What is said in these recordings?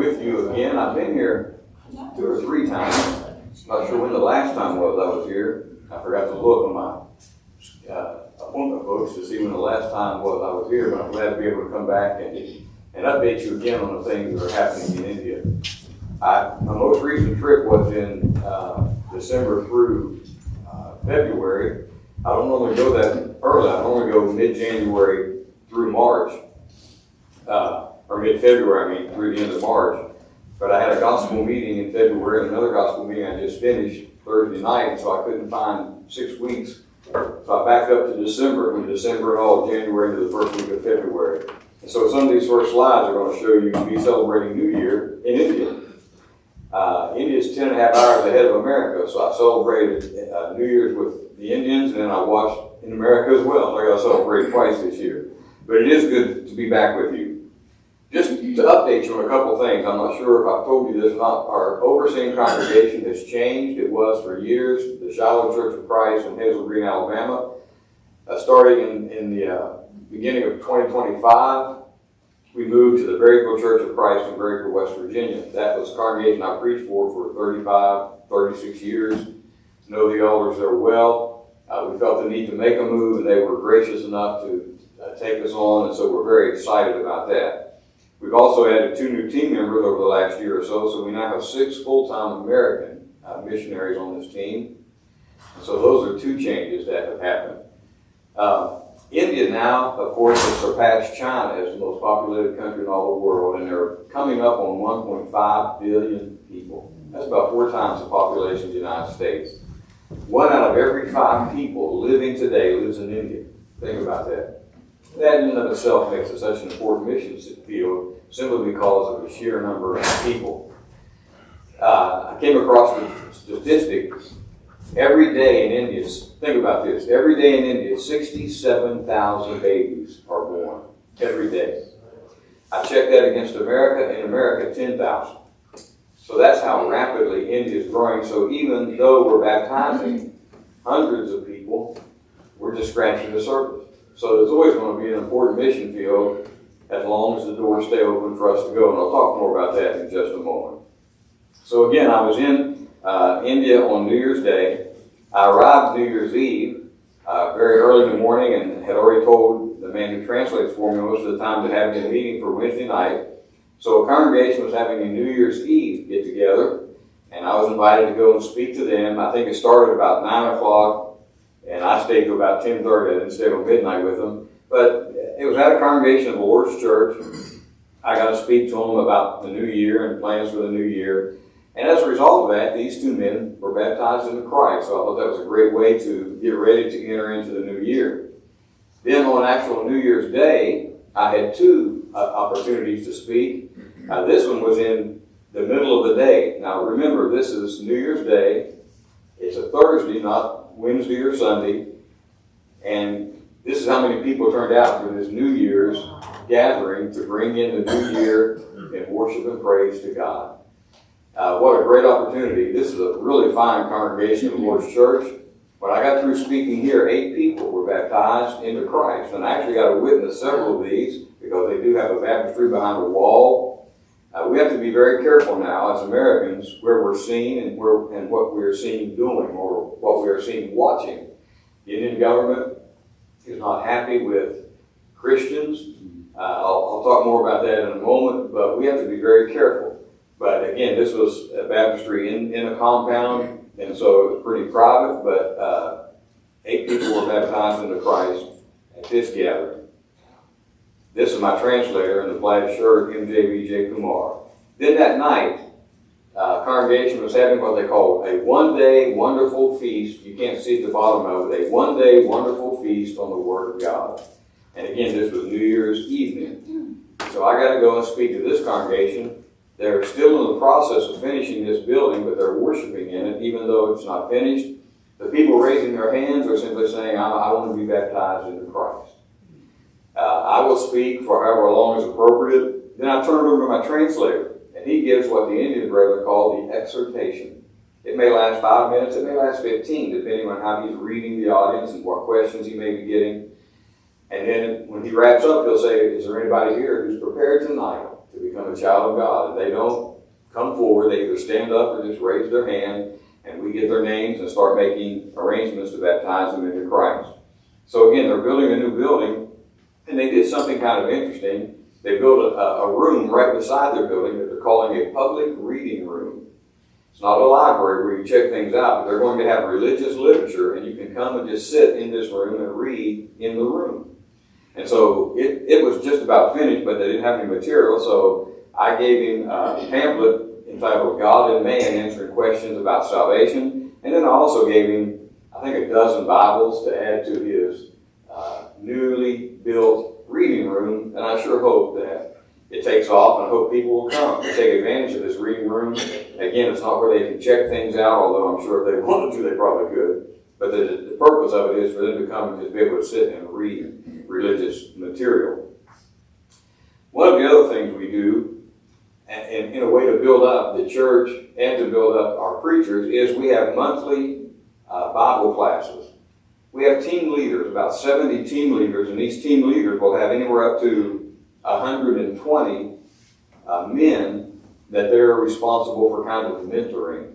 with you again. I've been here 2 or 3 times. Not sure when the last time was I was here. I forgot to look on my appointment books to see when the last time was I was here, but I'm glad to be able to come back and update you again on the things that are happening in India. My most recent trip was in December through February. I don't normally go that early. I normally go mid-January through March, or mid-February, through the end of March. But I had a gospel meeting in February and another gospel meeting I just finished Thursday night, so I couldn't find 6 weeks. So I backed up to December, from December and all of January to the first week of February. And so some of these first slides are going to show you me celebrating New Year in India. India is 10.5 hours ahead of America, so I celebrated New Year's with the Indians, and then I watched in America as well. So I got to celebrate twice this year. But it is good to be back with you. Just to update you on a couple things, I'm not sure if I've told you this or not, our overseeing congregation has changed. It was for years the Shiloh Church of Christ in Hazel Green, Alabama. Starting in the beginning of 2025, we moved to the Berryville Church of Christ in Berryville, West Virginia. That was a congregation I preached for 36 years. Know the elders there well. We felt the need to make a move, and they were gracious enough to take us on, and so we're very excited about that. We've also added 2 new team members over the last year or so we now have 6 full-time American missionaries on this team. And so those are 2 changes that have happened. India now, of course, has surpassed China as the most populated country in all the world, and they're coming up on 1.5 billion people. That's about 4 times the population of the United States. 1 out of every 5 people living today lives in India. Think about that. That in and of itself makes it such an important mission field simply because of the sheer number of people. I came across the statistic. Every day in India, think about this, every day in India, 67,000 babies are born. Every day. I checked that against America. In America, 10,000. So that's how rapidly India is growing. So even though we're baptizing hundreds of people, we're just scratching the surface. So there's always going to be an important mission field as long as the doors stay open for us to go. And I'll talk more about that in just a moment. So again, I was in India on New Year's Day. I arrived New Year's Eve very early in the morning and had already told the man who translates for me most of the time to have a meeting for Wednesday night. So a congregation was having a New Year's Eve get together, and I was invited to go and speak to them. I think it started about 9 o'clock. And I stayed till about 10:30. I didn't stay till midnight with them. But it was at a congregation of the Lord's Church. I got to speak to them about the new year and plans for the new year. And as a result of that, these 2 men were baptized into Christ. So I thought that was a great way to get ready to enter into the new year. Then on actual New Year's Day, I had 2 opportunities to speak. This one was in the middle of the day. Now remember, this is New Year's Day. It's a Thursday, not Wednesday or Sunday, and this is how many people turned out for this New Year's gathering to bring in the new year in worship and praise to God. What a great opportunity. This is a really fine congregation of the Lord's Church. When I got through speaking here, 8 people were baptized into Christ, and I actually got to witness several of these because they do have a baptistry behind the wall. We have to be very careful now as Americans where we're seen and what we are seen doing or what we are seen watching. The Indian government is not happy with Christians. I'll talk more about that in a moment, but we have to be very careful. But again, this was a baptistry in a compound, and so it was pretty private, but 8 people were baptized into Christ at this gathering. This is my translator in the plaid shirt, MJVJ Kumar. Then that night, congregation was having what they call a one-day wonderful feast. You can't see at the bottom of it. A one-day wonderful feast on the Word of God. And again, this was New Year's evening. So I got to go and speak to this congregation. They're still in the process of finishing this building, but they're worshiping in it, even though it's not finished. The people raising their hands are simply saying, I want to be baptized into Christ. I will speak for however long is appropriate. Then I turn it over to my translator, and he gives what the Indian brethren call the exhortation. It may last 5 minutes, it may last 15, depending on how he's reading the audience and what questions he may be getting. And then when he wraps up, he'll say, is there anybody here who's prepared tonight to become a child of God. And they don't come forward. They either stand up or just raise their hand, and we get their names and start making arrangements to baptize them into Christ. So again, they're building a new building, and they did something kind of interesting. They built a room right beside their building that they're calling a public reading room. It's not a library where you check things out, but they're going to have religious literature, and you can come and just sit in this room and read in the room. And so it was just about finished, but they didn't have any material, so I gave him a pamphlet entitled God and Man Answering Questions About Salvation, and then I also gave him, I think, a dozen Bibles to add to his newly built reading room, and I sure hope that it takes off, and I hope people will come and take advantage of this reading room. Again, it's not where they can check things out, although I'm sure if they wanted to, they probably could. But the purpose of it is for them to come and just be able to sit and read religious material. One of the other things we do, and in a way to build up the church and to build up our preachers, is we have monthly Bible classes. We have team leaders, about 70 team leaders, and these team leaders will have anywhere up to 120 men that they're responsible for kind of mentoring.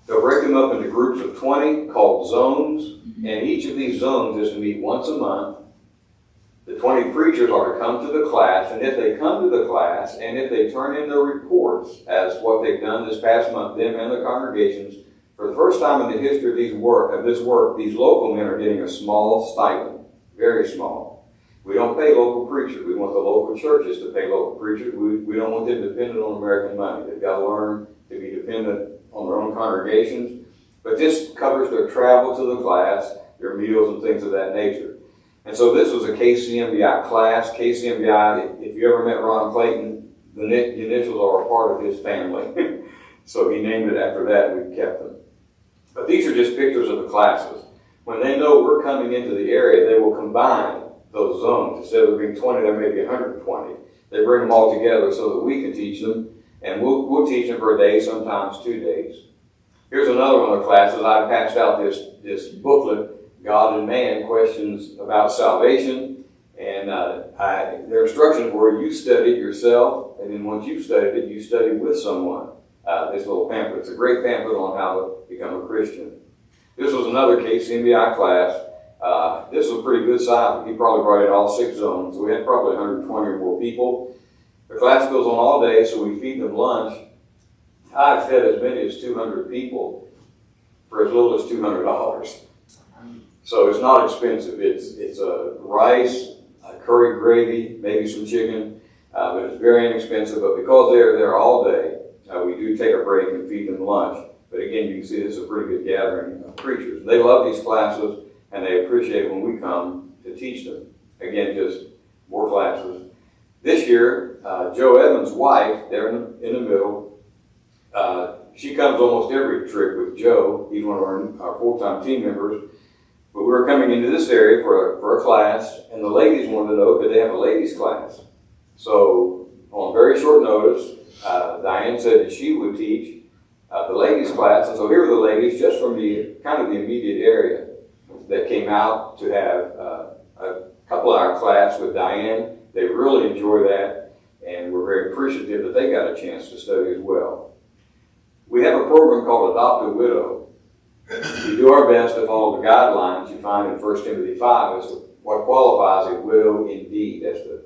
They'll break them up into groups of 20 called zones, and each of these zones is to meet once a month. The 20 preachers are to come to the class, and if they come to the class, and if they turn in their reports as what they've done this past month, them and the congregations, for the first time in the history of this work, these local men are getting a small stipend, very small. We don't pay local preachers. We want the local churches to pay local preachers. We don't want them dependent on American money. They've got to learn to be dependent on their own congregations. But this covers their travel to the class, their meals and things of that nature. And so this was a KCMBI class. KCMBI, if you ever met Ron Clayton, the initials are a part of his family. So he named it after that, and we've kept them. But these are just pictures of the classes. When they know we're coming into the area, they will combine those zones. Instead of being 20, there may be 120. They bring them all together so that we can teach them, and we'll teach them for a day, sometimes 2 days. Here's another one of the classes. I passed out this booklet, God and Man, Questions About Salvation, and their instructions were you study it yourself, and then once you've studied it, you study with someone. This little pamphlet. It's a great pamphlet on how to become a Christian. This was another KCMBI class. This was a pretty good size. He probably brought in all 6 zones. We had probably 120 or more people. The class goes on all day, so we feed them lunch. I've fed as many as 200 people for as little as $200. So it's not expensive. It's rice, curry gravy, maybe some chicken, but it's very inexpensive. But because they're there all day, we do take a break and feed them lunch. But again, you can see this is a pretty good gathering of preachers. They love these classes, and they appreciate it when we come to teach them. Again, just more classes. This year, Joe Evans' wife, there in the middle, she comes almost every trip with Joe. He's one of our full-time team members. But we were coming into this area for a class, and the ladies wanted to know, could they have a ladies' class? So, on very short notice, Diane said that she would teach the ladies' class, and so here were the ladies just from the kind of the immediate area that came out to have a couple-hour class with Diane. They really enjoy that, and we're very appreciative that they got a chance to study as well. We have a program called Adopt a Widow. We do our best to follow the guidelines you find in 1 Timothy 5 as to what qualifies a widow indeed, as the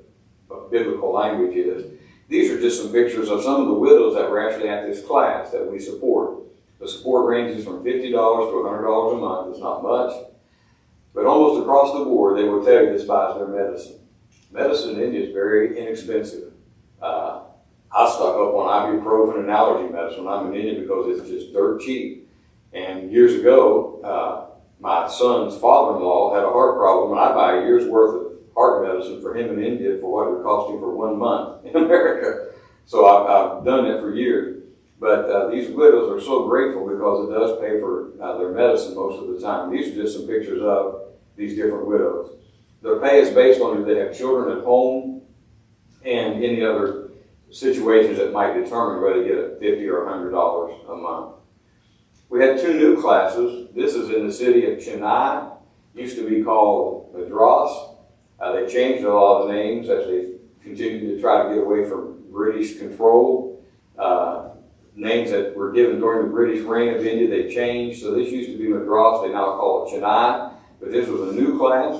biblical language is. These are just some pictures of some of the widows that were actually at this class that we support. The support ranges from $50 to $100 a month. It's not much. But almost across the board, they will tell you this buys their medicine. Medicine in India is very inexpensive. I stock up on ibuprofen and allergy medicine when I'm in India because it's just dirt cheap. And years ago, my son's father-in-law had a heart problem, and I buy a year's worth of heart medicine for him in India for what it would cost him for 1 month in America. So I've done that for years. But these widows are so grateful because it does pay for their medicine most of the time. These are just some pictures of these different widows. Their pay is based on if they have children at home and any other situations that might determine whether they get $50 or $100 a month. We had 2 new classes. This is in the city of Chennai. It used to be called Madras. They changed a lot of the names as they continued to try to get away from British control. Names that were given during the British reign of India, they changed. So this used to be Madras, they now call it Chennai. But this was a new class,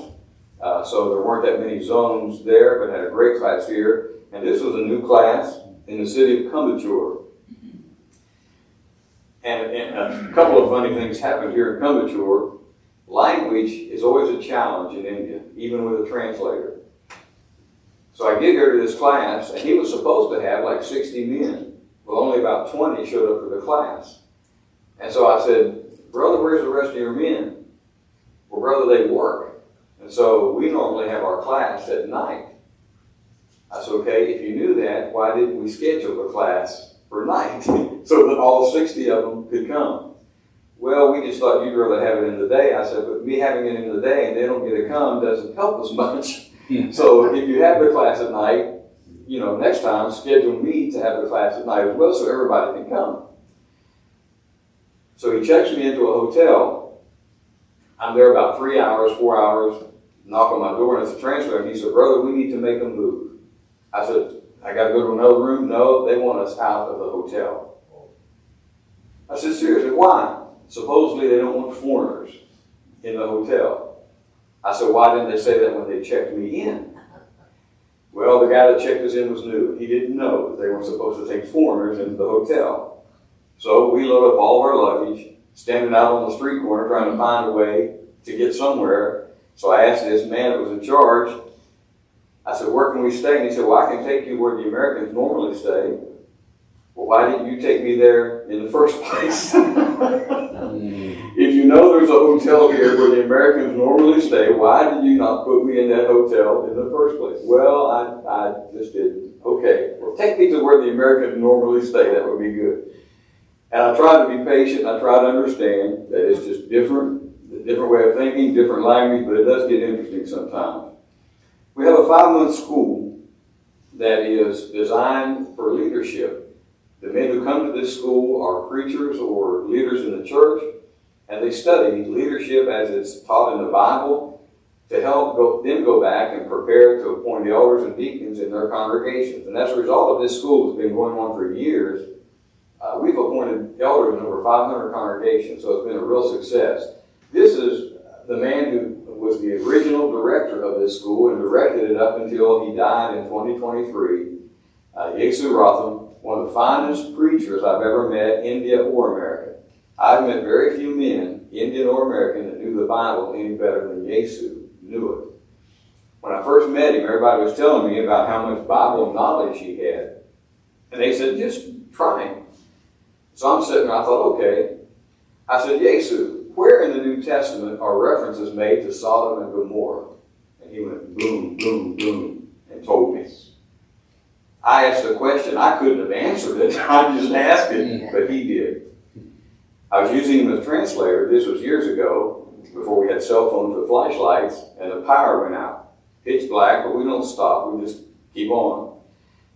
so there weren't that many zones there, but had a great class here. And this was a new class in the city of Coimbatore. And a couple of funny things happened here in Coimbatore. Language is always a challenge in India, even with a translator. So I get here to this class, and he was supposed to have like 60 men. Well, only about 20 showed up for the class. And so I said, brother, where's the rest of your men? Well, brother, they work. And so we normally have our class at night. I said, okay, if you knew that, why didn't we schedule the class for night so that all 60 of them could come? Well, we just thought you'd rather have it in the day. I said, but me having it in the day and they don't get to come doesn't help us much. So if you have the class at night, next time schedule me to have the class at night as well so everybody can come. So he checks me into a hotel. I'm there about 3 hours, 4 hours, knock on my door, and it's a translator. And he said, brother, we need to make a move. I said, I got to go to another room? No, they want us out of the hotel. I said, seriously, why? Supposedly they don't want foreigners in the hotel. I said, why didn't they say that when they checked me in? Well, the guy that checked us in was new. He didn't know that they weren't supposed to take foreigners into the hotel. So we load up all of our luggage, standing out on the street corner trying to find a way to get somewhere. So I asked this man that was in charge, I said, where can we stay? And he said, well, I can take you where the Americans normally stay. Well, why didn't you take me there in the first place? If you know there's a hotel here where the Americans normally stay, why did you not put me in that hotel in the first place? Well, I just didn't. Okay, well, take me to where the Americans normally stay. That would be good. And I try to be patient. I try to understand that it's just different, a different way of thinking, different language, but it does get interesting sometimes. We have a 5-month school that is designed for leadership. The men who come to this school are preachers or leaders in the church, and they study leadership as it's taught in the Bible to help them go back and prepare to appoint the elders and deacons in their congregations. And as a result of this school that's been going on for years, we've appointed elders in over 500 congregations, so it's been a real success. This is the man who was the original director of this school and directed it up until he died in 2023, Yesu Rotham, one of the finest preachers I've ever met, India or America. I've met very few men, Indian or American, that knew the Bible any better than Yesu knew it. When I first met him, everybody was telling me about how much Bible knowledge he had. And they said, just try him. So I'm sitting there, I thought, okay. I said, Yesu, where in the New Testament are references made to Sodom and Gomorrah? And he went boom, boom, boom, and told me. I asked a question, I couldn't have answered it. I just asked it, but he did. I was using him as a translator. This was years ago, before we had cell phones with flashlights, and the power went out. Pitch black, but we don't stop, we just keep on.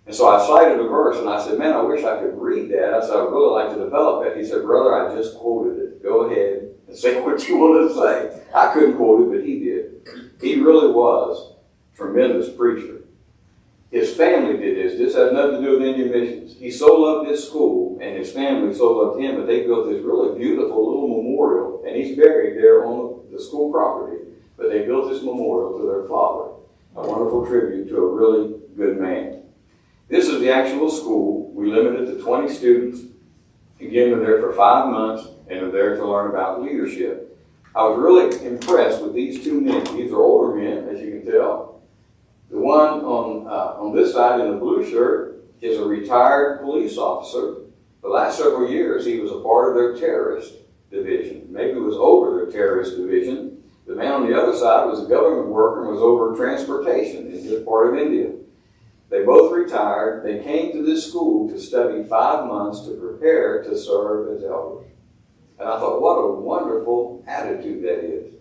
And so I cited a verse, and I said, man, I wish I could read that. I said, I'd really like to develop it. He said, brother, I just quoted it. Go ahead and say what you want to say. I couldn't quote it, but he did. He really was a tremendous preacher. His family did this. This has nothing to do with Indian missions. He so loved this school, and his family so loved him, that they built this really beautiful little memorial, and he's buried there on the school property. But they built this memorial to their father, a wonderful tribute to a really good man. This is the actual school. We limited it to 20 students. Again, they're there for 5 months, and they're there to learn about leadership. I was really impressed with these two men. These are older men, as you can tell. The one on this side in the blue shirt is a retired police officer. The last several years, he was a part of their terrorist division. Maybe it was over their terrorist division. The man on the other side was a government worker and was over transportation in his part of India. They both retired. They came to this school to study 5 months to prepare to serve as elders. And I thought, what a wonderful attitude that is.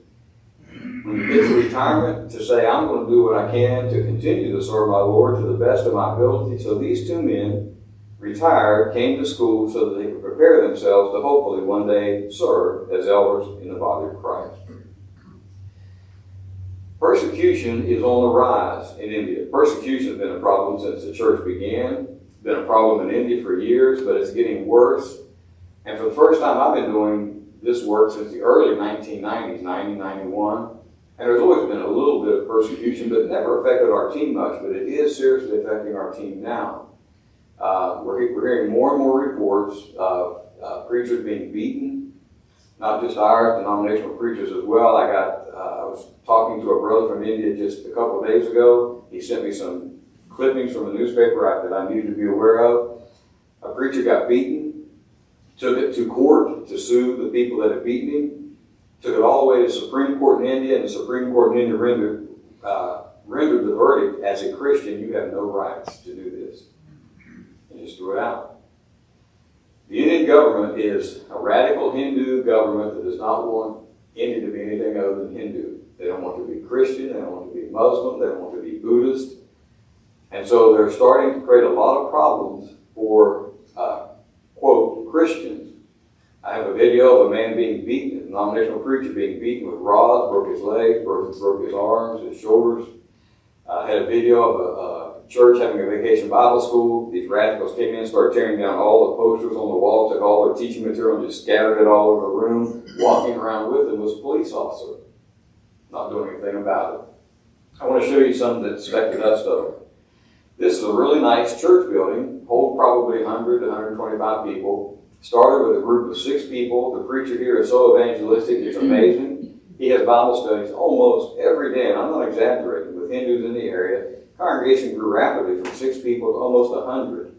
When you get to retirement, to say, I'm going to do what I can to continue to serve my Lord to the best of my ability. So these two men retired, came to school so that they could prepare themselves to hopefully one day serve as elders in the body of Christ. Persecution is on the rise in India. Persecution has been a problem since the church began. It's been a problem in India for years, but it's getting worse. And for the first time, I've been doing this work since the early 1990s, 91. And there's always been a little bit of persecution, but it never affected our team much. But it is seriously affecting our team now. We're hearing more and more reports of preachers being beaten, not just our denominational preachers as well. I was talking to a brother from India just a couple of days ago. He sent me some clippings from a newspaper that I needed to be aware of. A preacher got beaten, took it to court to sue the people that had beaten him, took it all the way to the Supreme Court in India, and the Supreme Court in India rendered the verdict: as a Christian, you have no rights to do this. And just threw it out. The Indian government is a radical Hindu government that does not want India to be anything other than Hindu. They don't want to be Christian, they don't want to be Muslim, they don't want to be Buddhist. And so they're starting to create a lot of problems for, quote, Christians. I have a video of a man being beaten, a denominational preacher being beaten with rods, broke his legs, broke his arms, his shoulders. I had a video of a church having a vacation Bible school. These radicals came in, started tearing down all the posters on the wall, took all their teaching material and just scattered it all over the room. Walking around with them was a police officer, not doing anything about it. I want to show you something that affected us though. This is a really nice church building, hold probably 100 to 125 people. Started with a group of 6 people. The preacher here is so evangelistic, it's amazing. He has Bible studies almost every day, and I'm not exaggerating, with Hindus in the area. Congregation grew rapidly from 6 people to almost 100.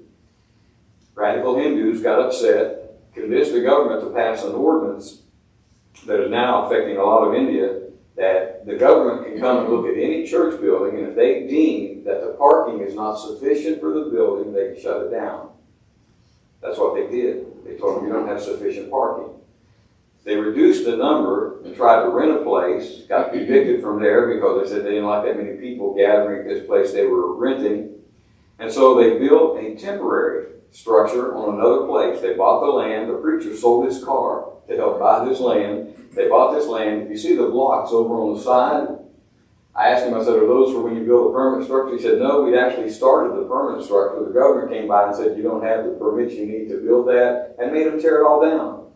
Radical Hindus got upset, convinced the government to pass an ordinance that is now affecting a lot of India, that the government can come and look at any church building, and if they deem that the parking is not sufficient for the building, they can shut it down. That's what they did. They told them you don't have sufficient parking. They reduced the number and tried to rent a place, got evicted from there because they said they didn't like that many people gathering at this place they were renting. And so they built a temporary structure on another place. They bought the land. The preacher sold his car to help buy this land. They bought this land. If you see the blocks over on the side, I asked him, I said, are those for when you build a permanent structure? He said, no, we'd actually started the permanent structure. The government came by and said, you don't have the permits you need to build that, and made them tear it all down.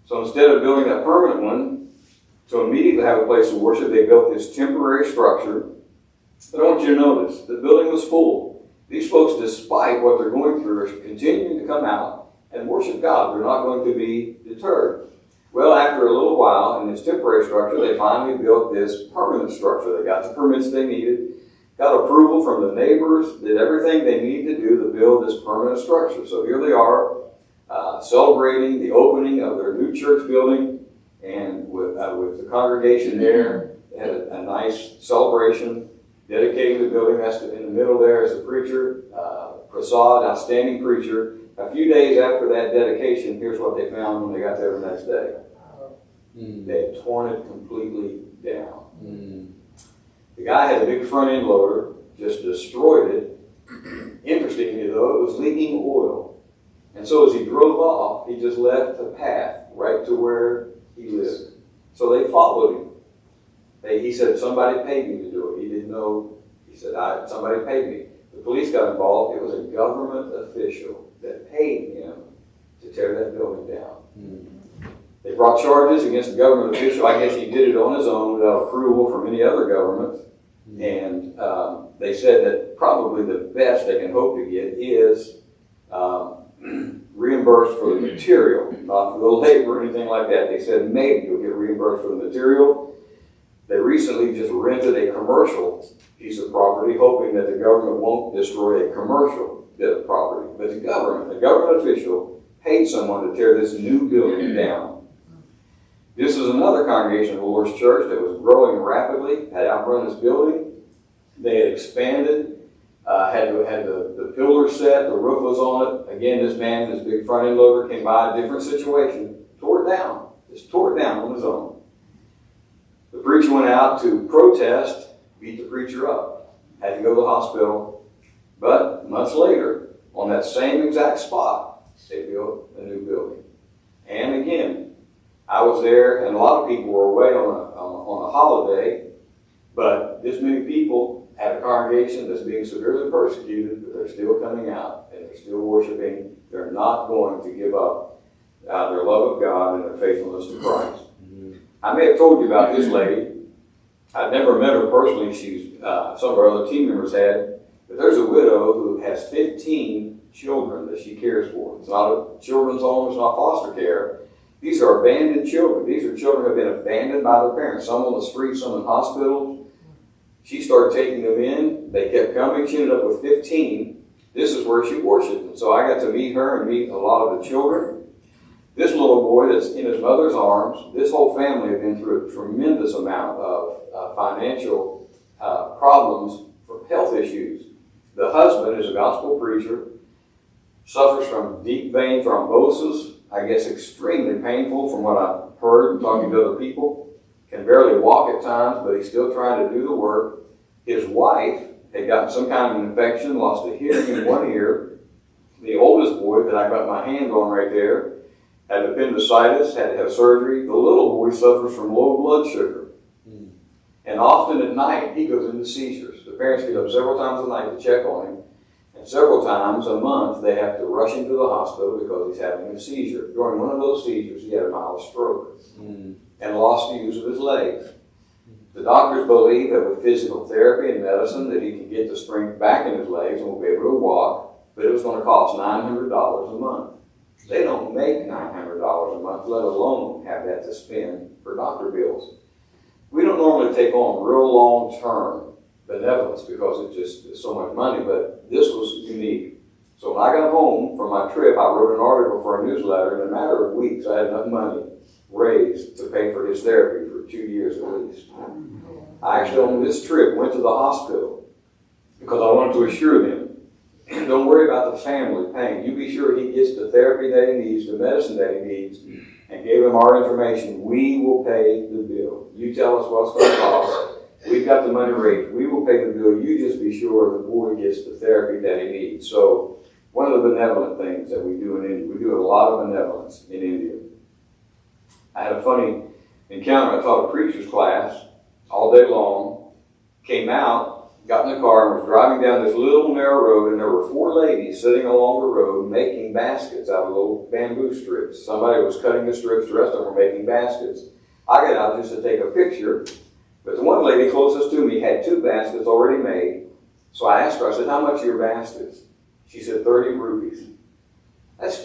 So instead of building that permanent one, to immediately have a place of worship, they built this temporary structure. But I want you to notice, the building was full. These folks, despite what they're going through, are continuing to come out and worship God. They're not going to be deterred. Well, after a little while, in this temporary structure, they finally built this permanent structure. They got the permits they needed, got approval from the neighbors, did everything they needed to do to build this permanent structure. So here they are, celebrating the opening of their new church building, and with the congregation there, they had a nice celebration, dedicating the building. That's in the middle there is the preacher, Prasad, outstanding preacher. A few days after that dedication, here's what they found when they got there the next day. They had torn it completely down. The guy had a big front end loader, just destroyed it. Interestingly though, it was leaking oil. And so as he drove off, he just left a path right to where he lived. So they followed him. He said, somebody paid me to do it. He didn't know. He said, somebody paid me. The police got involved. It was a government official that paid him to tear that building down. They brought charges against the government official. I guess he did it on his own without approval from any other government. And they said that probably the best they can hope to get is reimbursed for the material, not for the labor or anything like that. They said maybe you'll get reimbursed for the material. They recently just rented a commercial piece of property, hoping that the government won't destroy a commercial bit of property. But the government official, paid someone to tear this new building down. This is another congregation of the Lord's Church that was growing rapidly, had outrun this building. They had expanded, had the pillars set, the roof was on it. Again, this man, this big front end loader, came by a different situation, tore it down, just tore it down on his own. The preacher went out to protest, beat the preacher up, had to go to the hospital. But months later, on that same exact spot, they built a new building. And again, I was there, and a lot of people were away on a holiday, But this many people at a congregation that's being severely persecuted, but they're still coming out and they're still worshiping. They're not going to give up their love of God and their faithfulness to Christ. I may have told you about this lady. I've never met her personally. She's some of our other team members had. But there's a widow who has 15 children that she cares for. It's not a children's home. It's not foster care. These are abandoned children. These are children who have been abandoned by their parents. Some on the street, some in hospitals. She started taking them in. They kept coming. She ended up with 15. This is where she worshiped. And so I got to meet her and meet a lot of the children. This little boy that's in his mother's arms, this whole family have been through a tremendous amount of financial problems from health issues. The husband is a gospel preacher, suffers from deep vein thrombosis, I guess extremely painful from what I've heard and talking to other people. Can barely walk at times, but he's still trying to do the work. His wife had gotten some kind of infection, lost a hearing in one ear. The oldest boy that I got my hand on right there had appendicitis, had to have surgery. The little boy suffers from low blood sugar. And often at night, he goes into seizures. The parents get up several times a night to check on him. And several times a month, they have to rush him to the hospital because he's having a seizure. During one of those seizures, he had a mild stroke and lost the use of his legs. The doctors believe that with physical therapy and medicine that he can get the strength back in his legs and will be able to walk, but it was going to cost $900 a month. They don't make $900 a month, let alone have that to spend for doctor bills. We don't normally take on real long-term benevolence because it just is so much money, but this was unique. So when I got home from my trip, I wrote an article for a newsletter. In a matter of weeks, I had enough money raised to pay for his therapy for 2 years at least. I actually, on this trip, went to the hospital because I wanted to assure them, don't worry about the family paying. You be sure he gets the therapy that he needs, the medicine that he needs, and gave him our information. We will pay the bill. You tell us what's going to cost. We've got the money raised. We will pay the bill. You just be sure the boy gets the therapy that he needs. So one of the benevolent things that we do in India, we do a lot of benevolence in India. I had a funny encounter. I taught a preacher's class all day long, came out, got in the car, and was driving down this little narrow road, and there were 4 ladies sitting along the road making baskets out of little bamboo strips. Somebody was cutting the strips, the rest of them were making baskets. I got out just to take a picture, but the one lady closest to me had 2 baskets already made. So I asked her, I said, how much are your baskets? She said, 30 rupees. That's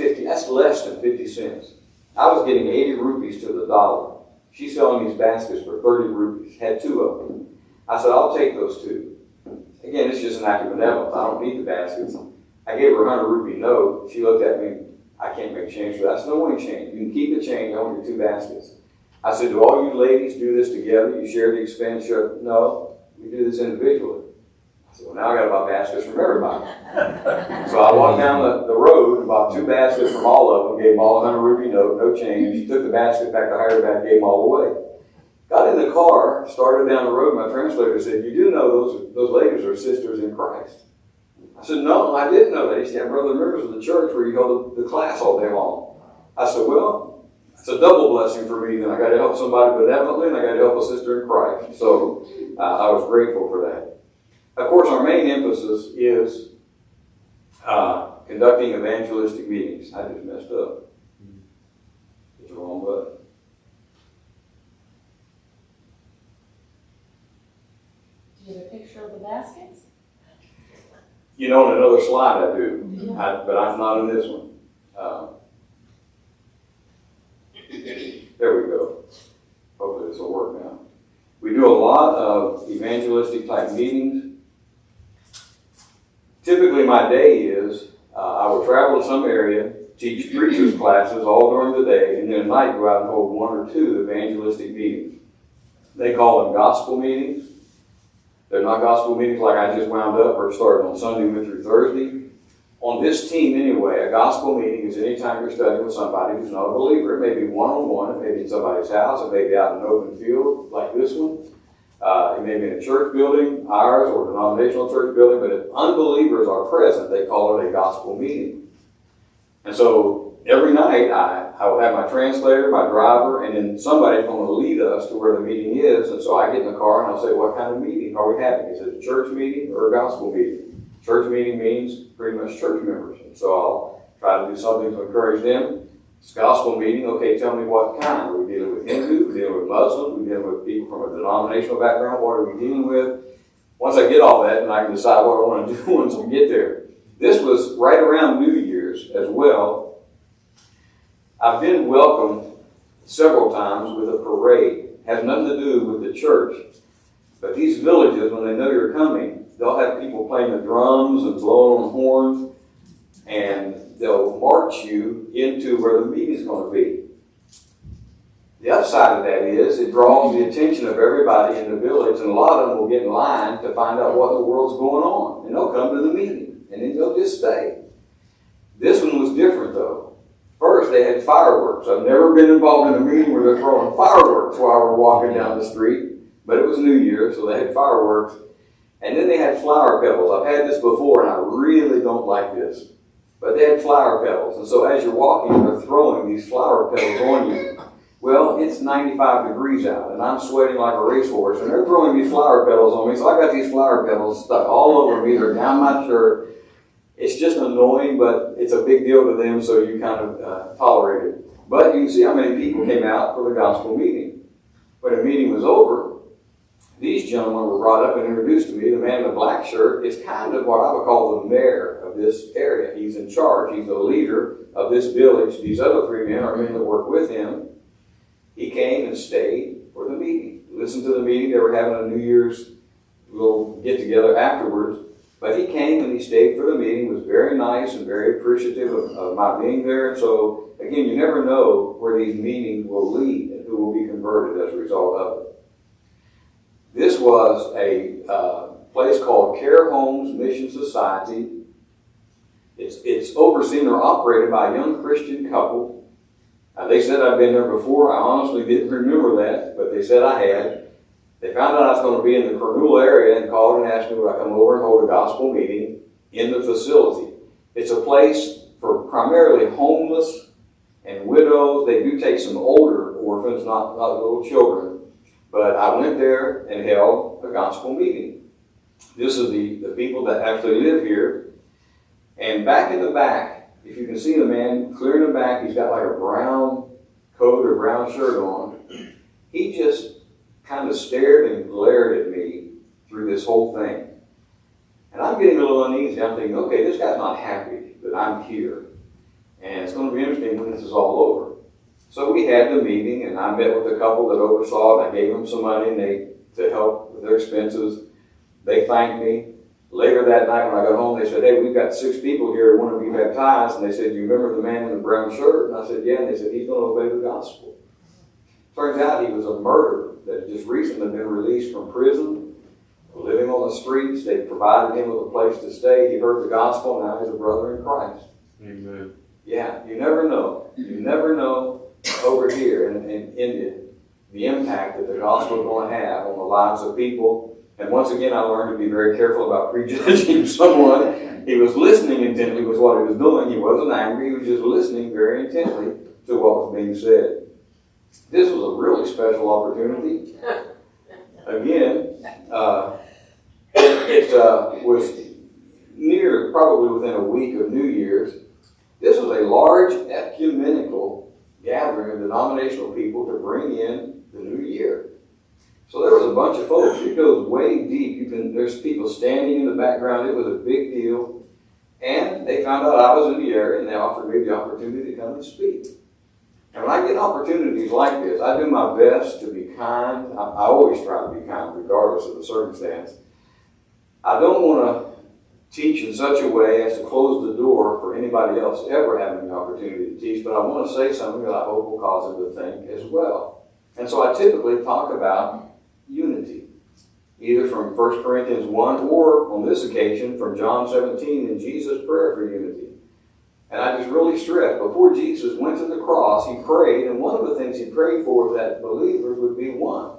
less than 50 cents. I was getting 80 rupees to the dollar. She's selling these baskets for 30 rupees, had 2 of them. I said, I'll take those 2. Again, it's just an act of benevolence. I don't need the baskets. I gave her a 100 rupee note. She looked at me, I can't make change for that. I said, no money change. You can keep the change. I want your 2 baskets. I said, do all you ladies do this together? You share the expenditure? No, we do this individually. I said, well, now I got to buy baskets from everybody. So I walked down the road and bought 2 baskets from all of them, gave them all a 100 rupee note, no change. She took the basket back to her back, gave them all away. Got in the car, started down the road. My translator said, you do know those ladies are sisters in Christ. I said, no, I didn't know that. He said, brother, members of the church where you go to the class all day long. I said, well, it's a double blessing for me. Then I got to help somebody benevolently, and I got to help a sister in Christ. So I was grateful for that. Of course, our main emphasis is conducting evangelistic meetings. I just messed up. Hit the wrong button. Do you have a picture of the baskets? You know, on another slide I do, but I'm not in this one. There we go. Hopefully this will work now. We do a lot of evangelistic type meetings. Typically my day is, I will travel to some area, teach preachers classes all during the day, and then at night go out and hold 1 or 2 evangelistic meetings. They call them gospel meetings. They're not gospel meetings like I just wound up or started on Sunday, went through Thursday. On this team anyway, a gospel meeting is any time you're studying with somebody who's not a believer. It may be one-on-one, it may be in somebody's house, it may be out in an open field like this one. It may be in a church building, ours, or a denominational church building, but if unbelievers are present, they call it a gospel meeting. And so every night I will have my translator, my driver, and then somebody's going to lead us to where the meeting is. And so I get in the car and I'll say, what kind of meeting are we having? Is it a church meeting or a gospel meeting? Church meeting means pretty much church members. And so I'll try to do something to encourage them. It's gospel meeting, okay, tell me what kind. Are we dealing with Hindu? Are we dealing with Muslim? Are we dealing with people from a denominational background? What are we dealing with? Once I get all that, then I can decide what I want to do once we get there. This was right around New Year's as well. I've been welcomed several times with a parade. It has nothing to do with the church. But these villages, when they know you're coming, they'll have people playing the drums and blowing on the horns, and they'll march you into where the meeting's going to be. The upside of that is it draws the attention of everybody in the village, and a lot of them will get in line to find out what in the world's going on. And they'll come to the meeting, and then they'll just stay. This one was different, though. First, they had fireworks. I've never been involved in a meeting where they're throwing fireworks while we're walking down the street, but it was New Year, so they had fireworks. And then they had flower petals. I've had this before, and I really don't like this. But they had flower petals, and so as you're walking, they're throwing these flower petals on you. Well, it's 95 degrees out, and I'm sweating like a racehorse, and they're throwing these flower petals on me, so I got these flower petals stuck all over me. They're down my shirt. It's just annoying, but it's a big deal to them, so you kind of tolerate it. But you can see how many people came out for the gospel meeting. When the meeting was over, these gentlemen were brought up and introduced to me. The man in the black shirt is kind of what I would call the mayor of this area. He's in charge. He's the leader of this village. These other three men are men that work with him. He came and stayed for the meeting. Listened to the meeting. They were having a New Year's little get-together afterwards. But he came and he stayed for the meeting, was very nice and very appreciative of my being there. And so, again, you never know where these meetings will lead and who will be converted as a result of it. This was a place called Care Homes Mission Society. It's overseen or operated by a young Christian couple. They said I'd been there before. I honestly didn't remember that, but they said I had. They found out I was going to be in the Cornwall area and called and asked me would I come over and hold a gospel meeting in the facility. It's a place for primarily homeless and widows. They do take some older orphans, not little children. But I went there and held a gospel meeting. This is the people that actually live here. And back in the back, if you can see the man clear in the back, he's got like a brown coat or brown shirt on. He just kind of stared and glared at me through this whole thing. And I'm getting a little uneasy. I'm thinking, okay, this guy's not happy that I'm here. And it's going to be interesting when this is all over. So we had the meeting, and I met with the couple that oversaw it. I gave them some money to help with their expenses. They thanked me. Later that night when I got home, they said, hey, we've got 6 people here who want to be baptized. And they said, you remember the man in the brown shirt? And I said, yeah. And they said, he's going to obey the gospel. Turns out he was a murderer that had just recently been released from prison, living on the streets. They provided him with a place to stay. He heard the gospel, and now he's a brother in Christ. Amen. Yeah, you never know. You never know over here in India the impact that the gospel is going to have on the lives of people. And once again, I learned to be very careful about prejudging someone. He was listening intently with what he was doing. He wasn't angry. He was just listening very intently to what was being said. This was a really special opportunity. Again, it was near, probably within a week of New Year's. This was a large ecumenical gathering of denominational people to bring in the new year. So there was a bunch of folks. It goes way deep. There's people standing in the background. It was a big deal. And they found out I was in the area, and they offered me the opportunity to come and speak. And when I get opportunities like this, I do my best to be kind. I always try to be kind, regardless of the circumstance. I don't want to teach in such a way as to close the door for anybody else ever having the opportunity to teach, but I want to say something that I hope will cause them to think as well. And so I typically talk about unity, either from 1 Corinthians 1 or, on this occasion, from John 17 in Jesus' prayer for unity. And I just really stress, before Jesus went to the cross, he prayed, and one of the things he prayed for was that believers would be one.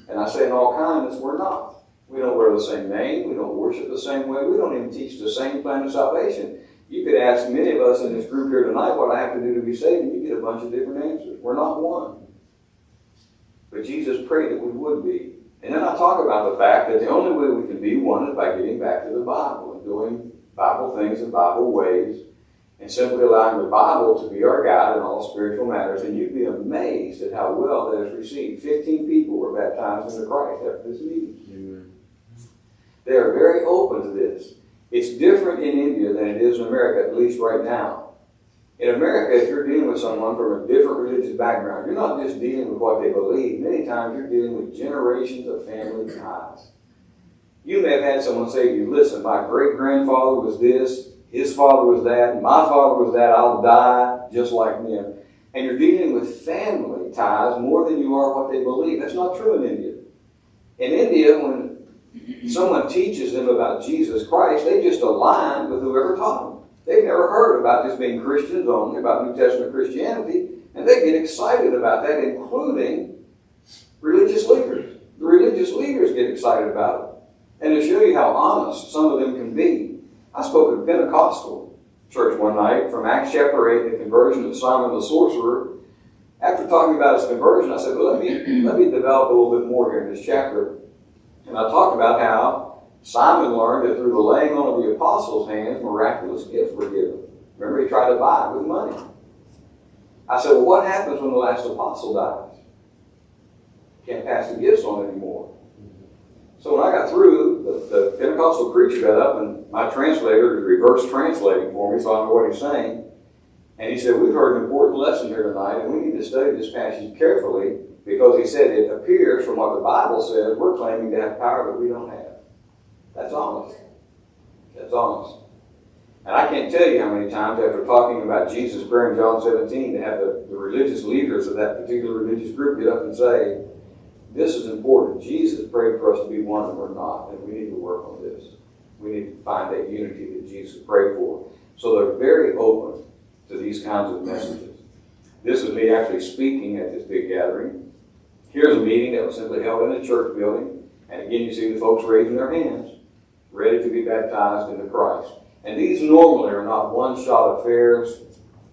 And I say in all kindness, we're not. We don't wear the same name. We don't worship the same way. We don't even teach the same plan of salvation. You could ask many of us in this group here tonight what I have to do to be saved, and you get a bunch of different answers. We're not one. But Jesus prayed that we would be. And then I talk about the fact that the only way we can be one is by getting back to the Bible and doing Bible things in Bible ways and simply allowing the Bible to be our guide in all spiritual matters. And you'd be amazed at how well that is received. 15 people were baptized into Christ after this meeting. Amen. They are very open to this. It's different in India than it is in America, at least right now. In America, if you're dealing with someone from a different religious background, you're not just dealing with what they believe. Many times you're dealing with generations of family ties. You may have had someone say to you, listen, my great-grandfather was this, his father was that, my father was that, I'll die just like them. And you're dealing with family ties more than you are what they believe. That's not true in India. In India, when someone teaches them about Jesus Christ, they just align with whoever taught them. They've never heard about this being Christians only, about New Testament Christianity, and they get excited about that, including religious leaders. The religious leaders get excited about it. And to show you how honest some of them can be, I spoke at a Pentecostal church one night from Acts chapter 8, the conversion of Simon the sorcerer. After talking about his conversion, I said, well, let me develop a little bit more here in this chapter. And I talked about how Simon learned that through the laying on of the apostles' hands, miraculous gifts were given. Remember, he tried to buy it with money. I said, well, what happens when the last apostle dies? Can't pass the gifts on anymore. So when I got through, the Pentecostal preacher got up, and my translator is reverse translating for me, so I know what he's saying. And he said, we've heard an important lesson here tonight, and we need to study this passage carefully, because he said it appears from what the Bible says we're claiming to have power that we don't have. That's honest. That's honest. And I can't tell you how many times after talking about Jesus' prayer in John 17 to have the religious leaders of that particular religious group get up and say, this is important. Jesus prayed for us to be one and we're not, and we need to work on this. We need to find that unity that Jesus prayed for. So they're very open to these kinds of messages. This is me actually speaking at this big gathering. Here's a meeting that was simply held in a church building. And again, you see the folks raising their hands, ready to be baptized into Christ. And these normally are not one-shot affairs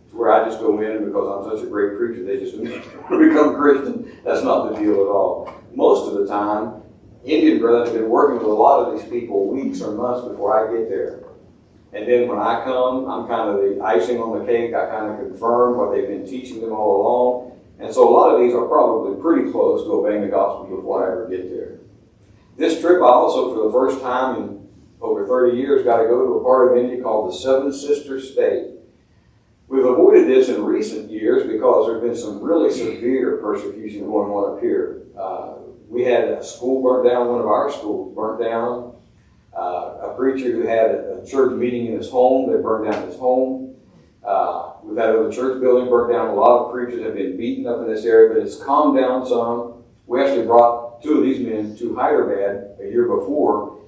to where I just go in because I'm such a great preacher, they just become Christian. That's not the deal at all. Most of the time, Indian brothers have been working with a lot of these people weeks or months before I get there. And then when I come, I'm kind of the icing on the cake. I kind of confirm what they've been teaching them all along. And so a lot of these are probably pretty close to obeying the gospel before I ever get there. This trip, I also, for the first time in over 30 years, got to go to a part of India called the Seven Sisters State. We've avoided this in recent years because there's been some really severe persecution going on up here. We had a school burnt down, one of our schools burnt down. A preacher who had a church meeting in his home, they burned down his home. We've had other church building burnt down. A lot of preachers have been beaten up in this area, but it's calmed down some. We actually brought two of these men to Hyderabad a year before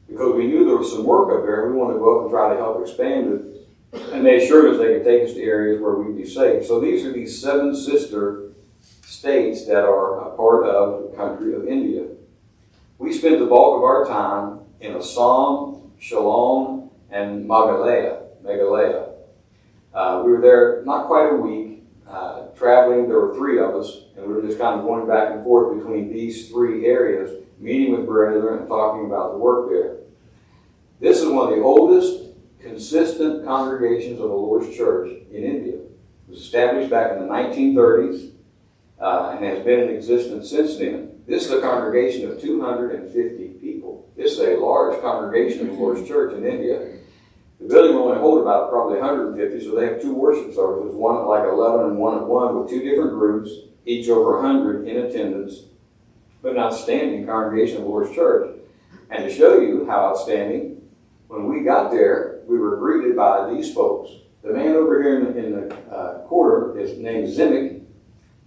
because we knew there was some work up there and we wanted to go up and try to help expand it. And they assured us they could take us to areas where we'd be safe. So these are these seven sister states that are a part of the country of India. We spent the bulk of our time in Assam, Shillong, and Meghalaya. We were there not quite a week, traveling. There were three of us, and we were just kind of going back and forth between these three areas, meeting with brethren and talking about the work there. This is one of the oldest consistent congregations of the Lord's Church in India. It was established back in the 1930s and has been in existence since then. This is a congregation of 250 people. This is a large congregation of the Lord's Church in India. The building will only hold about probably 150, so they have two worship services, one at like 11 and one at 1 with two different groups, each over 100 in attendance, but an outstanding congregation of the Lord's Church. And to show you how outstanding, when we got there, we were greeted by these folks. The man over here in the corner is named Zimmick,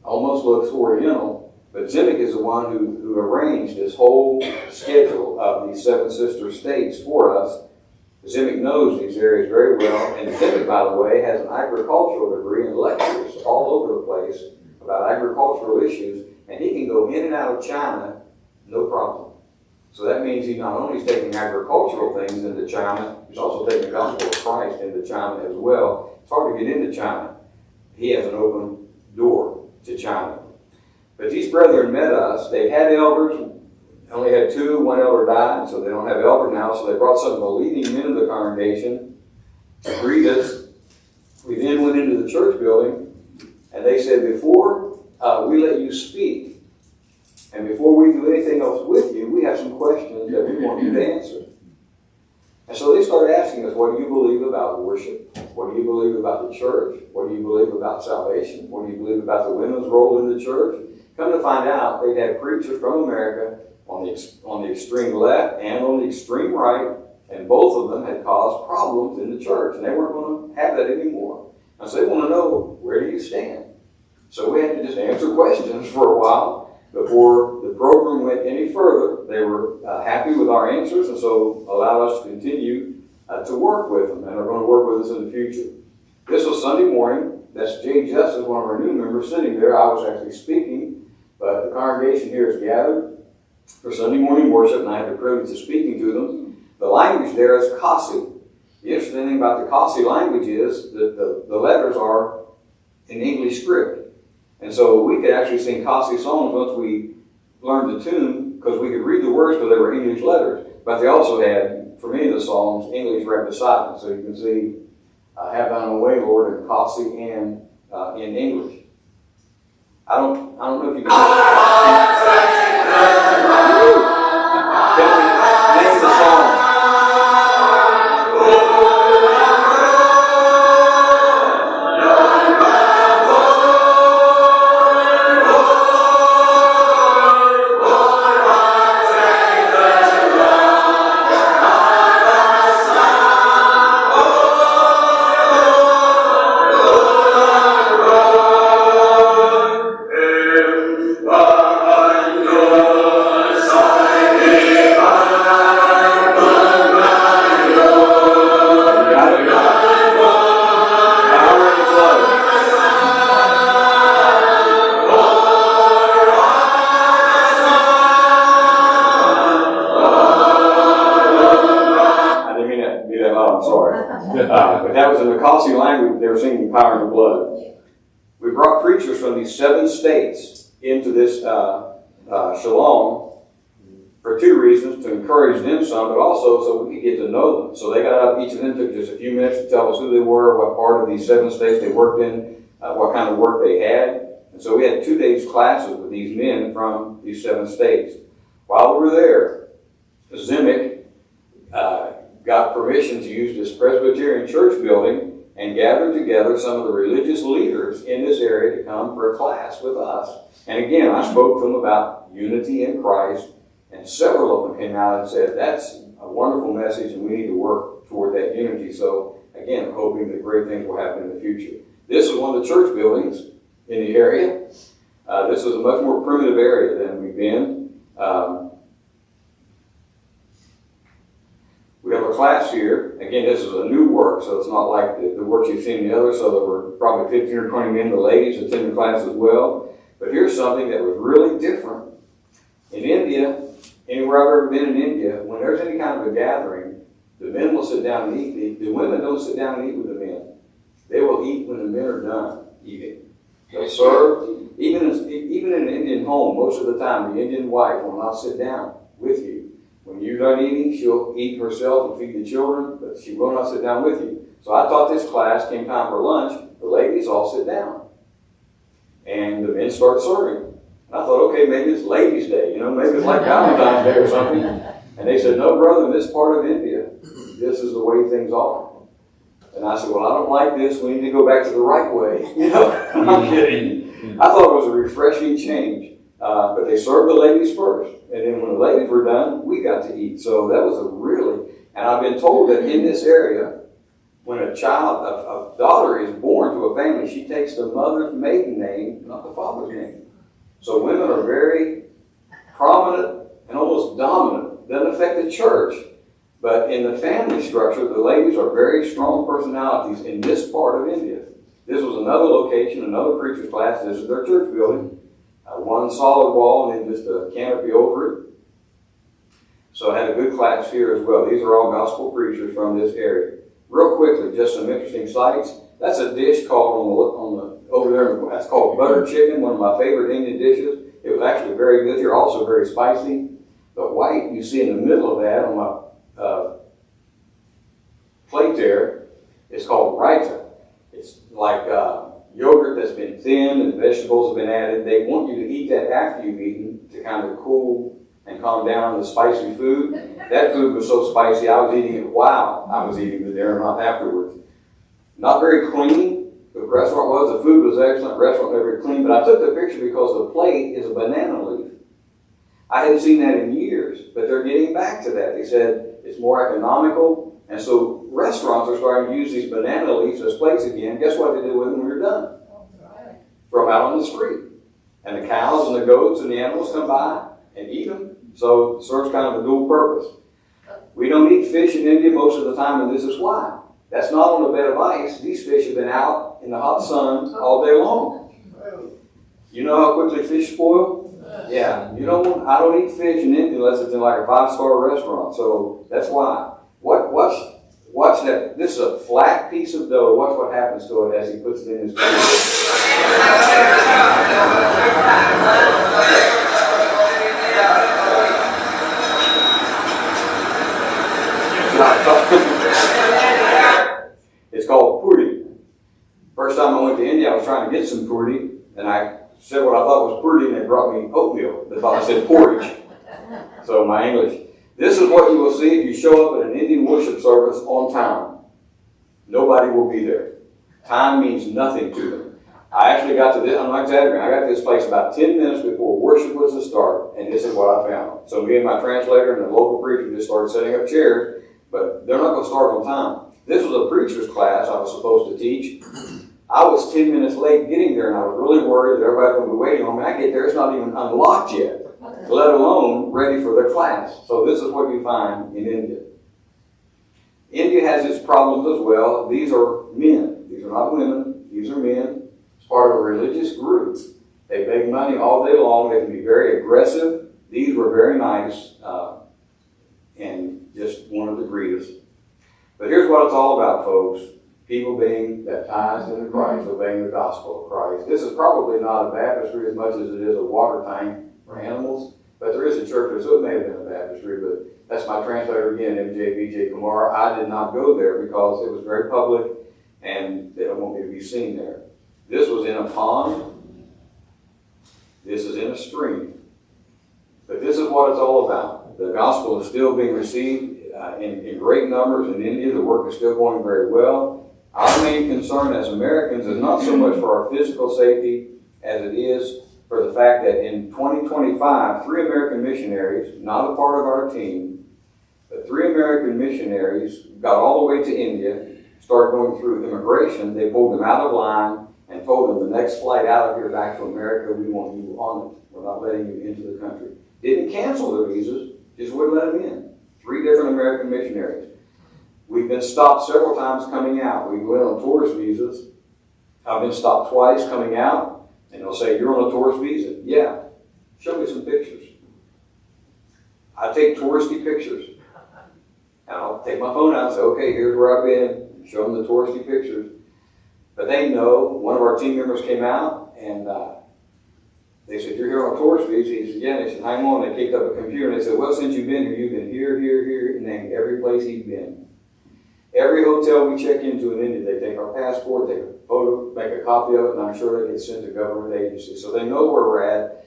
almost looks Oriental, but Zimmick is the one who arranged this whole schedule of these seven sister states for us. Zimmick knows these areas very well, and Zimmick, by the way, has an agricultural degree and lectures all over the place about agricultural issues, and he can go in and out of China, no problem. So that means he's not only taking agricultural things into China, he's also taking the gospel of Christ into China as well. It's hard to get into China. He has an open door to China. But these brethren met us. They had elders, only had two. One elder died, so they don't have elders now. So they brought some of the leading men of the congregation to greet us. We then went into the church building, and they said, before we let you speak, and before we do anything else with you, we have some questions that we want you to answer. And so they started asking us, what do you believe about worship? What do you believe about the church? What do you believe about salvation? What do you believe about the women's role in the church? Come to find out, they'd had preachers from America on the extreme left and on the extreme right, and both of them had caused problems in the church, and they weren't going to have that anymore. And so they want to know, where do you stand? So we had to just answer questions for a while before the program went any further. They were happy with our answers, and so allowed us to continue to work with them, and are going to work with us in the future. This was Sunday morning. That's Jay Justice, one of our new members, sitting there. I was actually speaking, but the congregation here is gathered for Sunday morning worship, and I had the privilege of speaking to them. The language there is Kasi. The interesting thing about the Kasi language is that the letters are in English script. And so we could actually sing Kasi songs once we learned the tune, because we could read the words because they were English letters. But they also had, for many of the songs, English right beside them. So you can see Have Thine Own Way, Lord, in Kasi and in English. I don't know if you can... Tell me, name the song. But that was in the Kasi language. They were singing Power in the Blood. We brought preachers from these 7 states into this shalom for 2 reasons: to encourage them some, but also so we could get to know them. So they got up, each of them took just a few minutes to tell us who they were, what part of these 7 states they worked in, what kind of work they had. And so we had 2 days classes with these men from these 7 states. While we were there, Zimic got permission to use this Presbyterian church building and gathered together some of the religious leaders in this area to come for a class with us. And again, I spoke to them about unity in Christ, and several of them came out and said, that's a wonderful message and we need to work toward that unity. So again, I'm hoping that great things will happen in the future. This is one of the church buildings in the area. This is a much more primitive area than we've been. We have a class here. Again, this is a new work, so it's not like the works you've seen in the others. So there were probably 15 or 20 men, the ladies, attending the class as well. But here's something that was really different. In India, anywhere I've ever been in India, when there's any kind of a gathering, the men will sit down and eat. The women don't sit down and eat with the men. They will eat when the men are done eating. They'll serve. Even in an Indian home, most of the time, the Indian wife will not sit down with you. When you're done eating, she'll eat herself and feed the children, but she will not sit down with you. So I taught this class, came time for lunch, the ladies all sit down. And the men start serving. And I thought, okay, maybe it's Ladies' Day, maybe it's like Valentine's Day or something. And they said, no, brother, in this part of India, this is the way things are. And I said, well, I don't like this. We need to go back to the right way. I'm kidding. I thought it was a refreshing change. But they served the ladies first. And then when the ladies were done, we got to eat. So that was and I've been told that in this area, when a daughter is born to a family, she takes the mother's maiden name, not the father's name. So women are very prominent and almost dominant. Doesn't affect the church. But in the family structure, the ladies are very strong personalities in this part of India. This was another location, another preacher's class. This is their church building. One solid wall and then just a canopy over it. So I had a good class here as well. These are all gospel preachers from this area. Real quickly, just some interesting sights. That's a dish called over there, that's called butter chicken, one of my favorite Indian dishes. It was actually very good here, also very spicy. The white you see in the middle of that on my plate there is called raita. It's like yogurt that's been thinned and vegetables have been added. They want you to eat that after you've eaten to kind of cool and calm down the spicy food. That food was so spicy, I was eating it while I was eating the dinner, not afterwards. Not very clean. The restaurant was. The food was excellent. The restaurant was very clean. But I took the picture because the plate is a banana leaf. I hadn't seen that in years, but they're getting back to that. They said it's more economical. And so restaurants are starting to use these banana leaves as plates again. Guess what they do with them when you're done? Throw them out on the street. And the cows and the goats and the animals come by and eat them. So it serves kind of a dual purpose. We don't eat fish in India most of the time, and this is why. That's not on a bed of ice. These fish have been out in the hot sun all day long. You know how quickly fish spoil? Yeah. I don't eat fish in India unless it's in like a 5-star restaurant. So that's why. Watch that. This is a flat piece of dough. Watch what happens to it as he puts it in his mouth. It's called puri. First time I went to India, I was trying to get some puri, and I said what I thought was puri, and they brought me oatmeal. They thought I said porridge. So my English. This is what you will see if you show up at an Indian worship service on time. Nobody will be there. Time means nothing to them. I actually got to this, I'm not exaggerating, I got to this place about 10 minutes before worship was to start, and this is what I found. So me and my translator and the local preacher just started setting up chairs, but they're not going to start on time. This was a preacher's class I was supposed to teach. I was 10 minutes late getting there, and I was really worried that everybody was going to be waiting on me. I get there, it's not even unlocked yet, let alone ready for their class. So this is what you find in India. India has its problems as well. These are men. These are not women. These are men. It's part of a religious group. They beg money all day long. They can be very aggressive. These were very nice and just wanted to greet us. But here's what it's all about, folks. People being baptized into Christ, obeying the gospel of Christ. This is probably not a baptistry as much as it is a water tank for animals. But there is a church there, so it may have been a baptistry, but that's my translator again, MJ Kumar. I did not go there because it was very public and they don't want me to be seen there. This was in a pond. This is in a stream. But this is what it's all about. The gospel is still being received in great numbers in India. The work is still going very well. Our main concern as Americans is not so much for our physical safety as it is for the fact that in 2025, 3 American missionaries, not a part of our team, but 3 American missionaries got all the way to India, started going through immigration. They pulled them out of line and told them the next flight out of here back to America, we want you on it. We're not letting you into the country. Didn't cancel their visas, just wouldn't let them in. 3 different American missionaries. We've been stopped several times coming out. We went on tourist visas. I've been stopped twice coming out. And they'll say, you're on a tourist visa. Yeah. Show me some pictures. I take touristy pictures. And I'll take my phone out and say, okay, here's where I've been. Show them the touristy pictures. But they know. One of our team members came out and they said, you're here on a tourist visa? He said, yeah. And they said, hang on. They kicked up a computer and they said, well, since you've been here, you've been here, here, here, and named every place he's been. Every hotel we check into in India, they take our passport, take a photo, make a copy of it, and I'm sure they get sent to government agencies. So they know where we're at.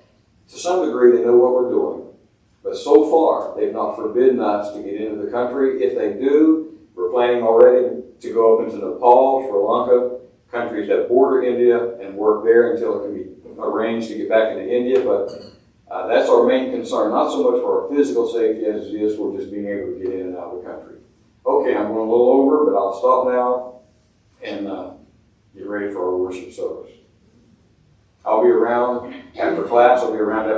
To some degree, they know what we're doing. But so far, they've not forbidden us to get into the country. If they do, we're planning already to go up into Nepal, Sri Lanka, countries that border India, and work there until it can be arranged to get back into India. But that's our main concern, not so much for our physical safety as it is for just being able to get in and out of the country. Okay, I'm going a little over, but I'll stop now and get ready for our worship service. I'll be around after class. I'll be around after